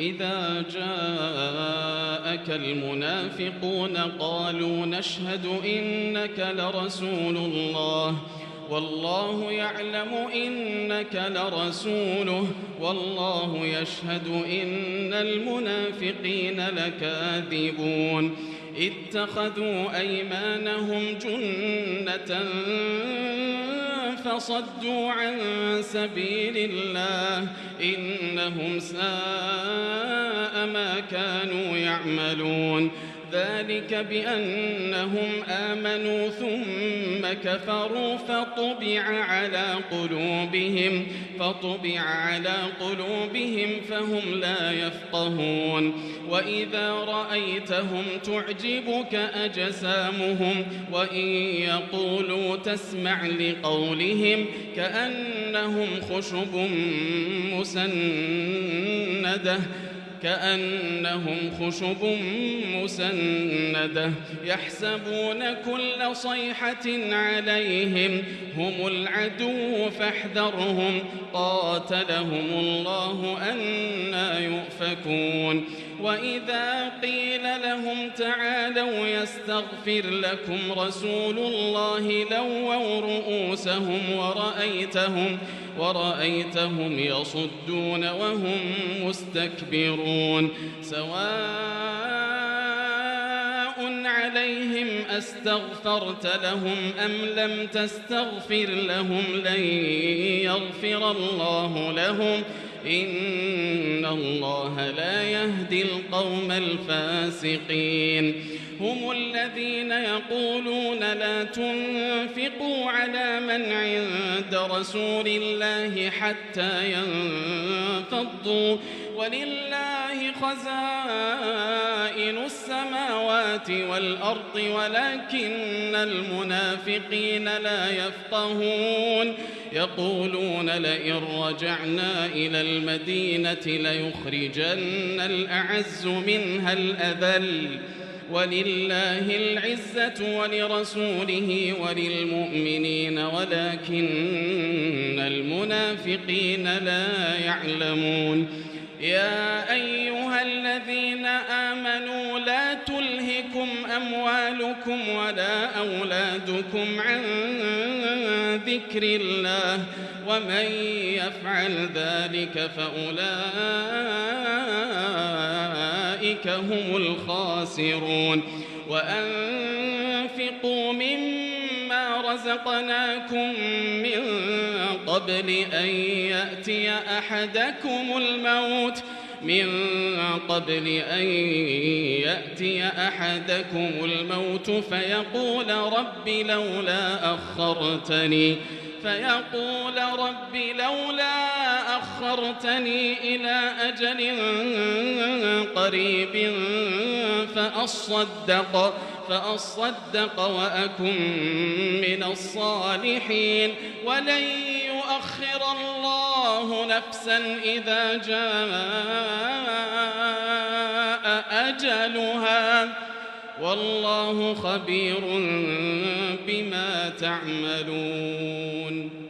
إذا جاءك المنافقون قالوا نشهد إنك لرسول الله والله يعلم إنك لرسوله والله يشهد إن المنافقين لكاذبون اتخذوا أيمانهم جنة فصدوا عن سبيل الله إنهم ساء ما كانوا يعملون ذلك بأنهم آمنوا ثم كفروا فطبع على قلوبهم فهم لا يفقهون وإذا رأيتهم تعجبك أجسامهم وإن يقولوا تسمع لقولهم كأنهم خشب مسندة يحسبون كل صيحة عليهم هم العدو فاحذرهم قاتلهم الله أنى يؤفكون وإذا قيل لهم تعالوا يستغفر لكم رسول الله لووا رؤوسهم ورأيتهم يصدون وهم مستكبرون سواء عليهم أستغفرت لهم أم لم تستغفر لهم لن يغفر الله لهم إن الله لا يهدي القوم الفاسقين هم الذين يقولون لا تنفقوا على من عند رسول الله حتى ينفضوا ولله خزائن السماوات والأرض ولكن المنافقين لا يفقهون يقولون لئن رجعنا إلى المدينة ليخرجن الأعز منها الأذل ولله العزة ولرسوله وللمؤمنين ولكن المنافقين لا يعلمون يا أيها الذين آمنوا لا تلهكم أموالكم ولا أولادكم عن ذكر الله ومن يفعل ذلك فأولئك هم الخاسرون وأنفقوا مما رزقناكم من قبل أن يأتي أحدكم الموت فيقول رب لولا أخرتني إلى أجل قريب فأصدق وأكن من الصالحين ولن يؤخر الله نفسا إذا جاء أجلها والله خبير بما تعملون.